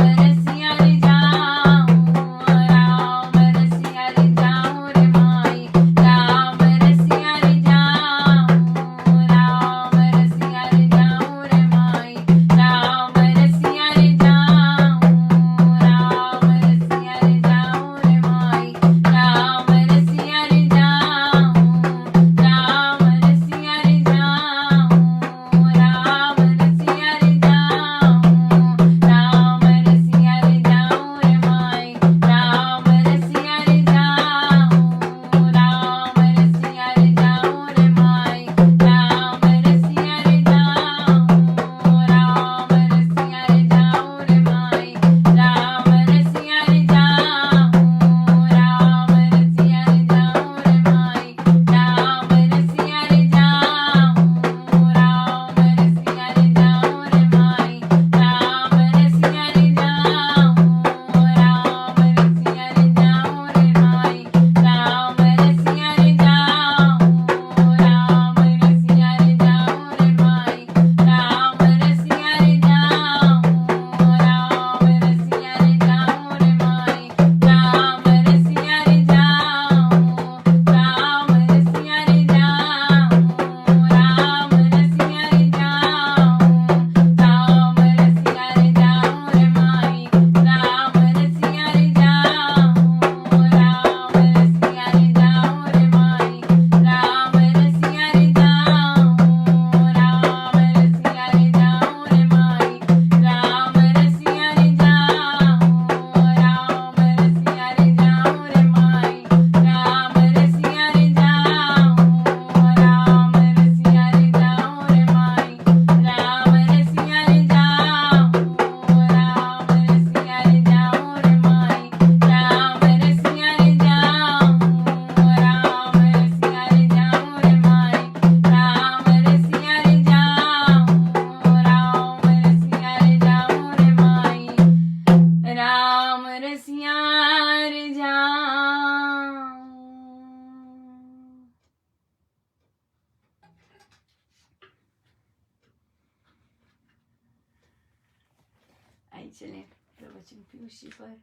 चलें प्रवचन पीयूष जी पर।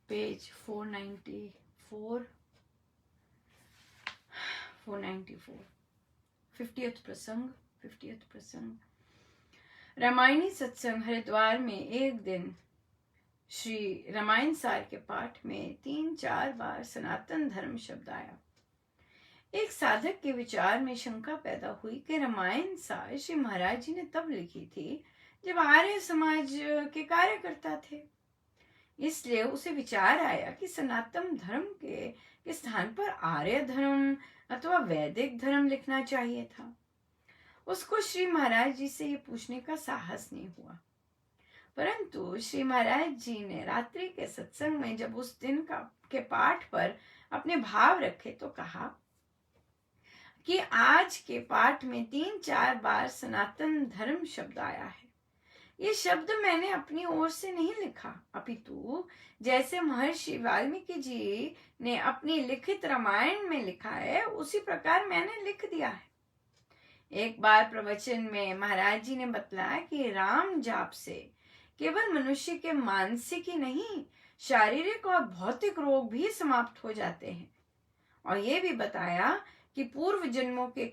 पेज 494, 494, 50th प्रसंग, 50th प्रसंग। रामायणी सत्संग हरिद्वार में एक दिन श्री रामायण सार के पाठ में 3-4 बार सनातन धर्म शब्द आया। एक साधक के विचार में शंका पैदा हुई कि रामायण सार श्री महाराज जी ने तब लिखी थी जब आर्य समाज के कार्यकर्ता थे। इसलिए उसे विचार आया कि सनातन धर्म के स्थान पर आर्य धर्म अथवा वैदिक धर्म लिखना चाहिए था। उसको श्री महाराज जी से ये पूछने का साहस नहीं हुआ, परंतु श्री महाराज जी ने रात्रि के सत्संग में जब उस दिन के पाठ पर अपने भाव रखे तो कहा कि आज के पाठ में 3-4 बार सनातन धर्म शब्द आया है। ये शब्द मैंने अपनी ओर से नहीं लिखा, अपितु जैसे महर्षि वाल्मीकि जी ने अपनी लिखित रामायण में लिखा है उसी प्रकार मैंने लिख दिया है। एक बार प्रवचन में महाराज जी ने बतलाया कि राम जाप से केवल मनुष्य के मानसिक ही नहीं, शारीरिक और भौतिक रोग भी समाप्त हो जाते हैं। और ये भी बताया कि पूर्व जन्मों के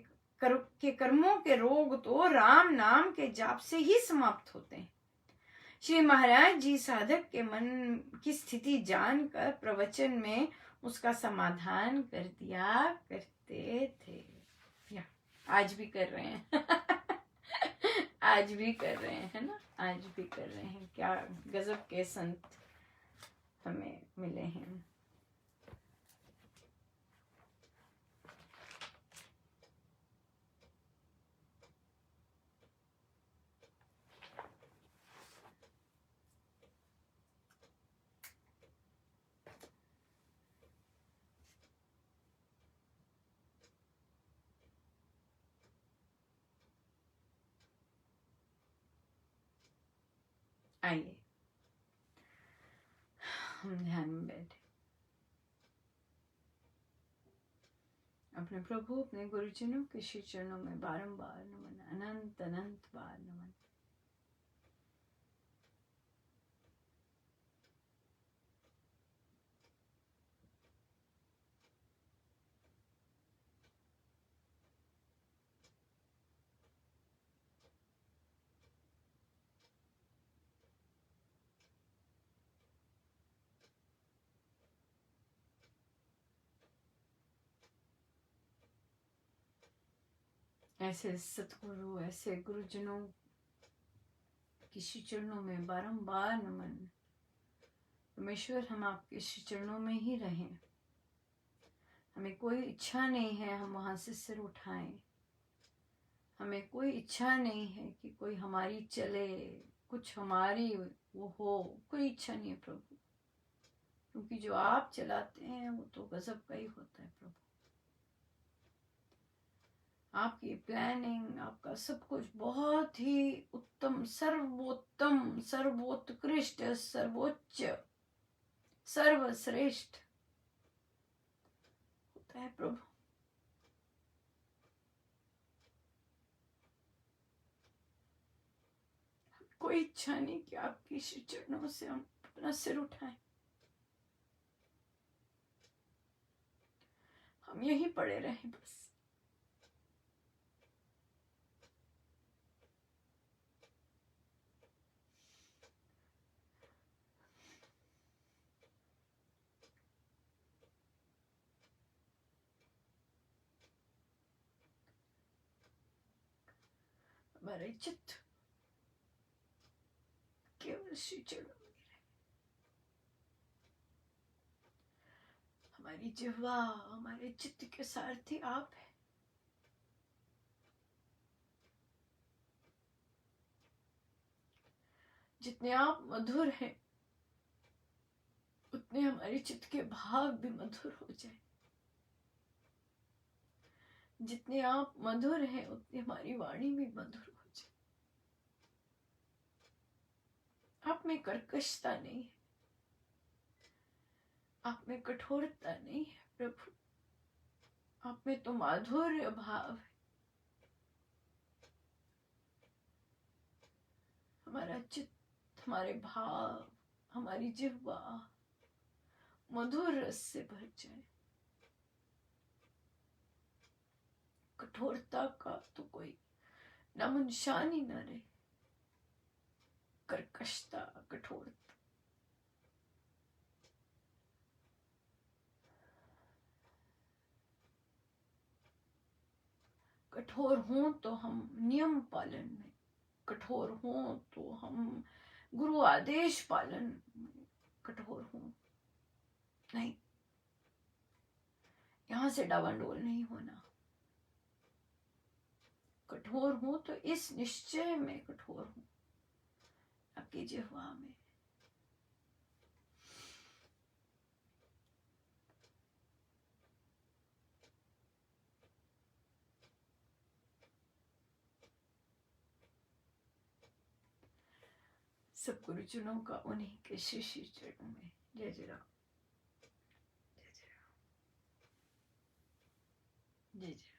कर्मों के रोग तो राम नाम के जाप से ही समाप्त होते हैं। श्री महाराज जी साधक के मन की स्थिति जानकर प्रवचन में उसका समाधान कर दिया करते थे, या आज भी कर रहे हैं। आज भी कर रहे हैं ना, आज भी कर रहे हैं। क्या गजब के संत हमें मिले हैं। आइए हम ध्यान में बैठे, अपने प्रभु अपने गुरुजनों के श्री चरणों में बारंबार नमन, अनंत अनंत बार नमन। ऐसे सतगुरु, ऐसे गुरुजनों की श्री चरणों में बारंबार नमन। परमेश्वर हम आपके श्री चरणों में ही रहें। हमें कोई इच्छा नहीं है हम वहां से सिर उठाएं। हमें कोई इच्छा नहीं है कि कोई हमारी चले, कुछ हमारी वो हो, कोई इच्छा नहीं है प्रभु, क्योंकि जो आप चलाते हैं वो तो गजब का ही होता है प्रभु। आपकी प्लानिंग, आपका सब कुछ बहुत ही उत्तम, सर्वोत्तम, सर्वोत्कृष्ट, सर्वोच्च, सर्वश्रेष्ठ होता है प्रभु। कोई इच्छा नहीं कि आपकी श्री चरणों से हम अपना सिर उठाएं। हम यहीं पड़े रहें बस। हमारे चित्त केवल श्री चरणों में रहे। हमारी जिह्वा, हमारे चित्त के सारथी आप हैं। जितने आप मधुर हैं उतने हमारे चित्त के भाव भी मधुर हो जाए। जितने आप मधुर हैं उतनी हमारी वाणी भी मधुर हो जाए। आप में कर्कशता नहीं है, आप में कठोरता नहीं है प्रभु। आप में तो माधुर्य भाव है। हमारा चित्त, हमारे भाव, हमारी जिह्वा मधुर रस से भर जाए। कठोरता का तो कोई नामो निशान ही न रहे। कर्कशता, कठोरता, कठोर हों तो हम नियम पालन में, कठोर हों तो हम गुरु आदेश पालन में कठोर हों। नहीं, यहां से डावाडोल नहीं होना। कठोर हो तो इस निश्चय में कठोर हो, आपकी जिह्वा में। सब गुरुजनों का उन्हीं के श्री श्री चरणों में जय जय राम, जय जय राम, जय जय राम।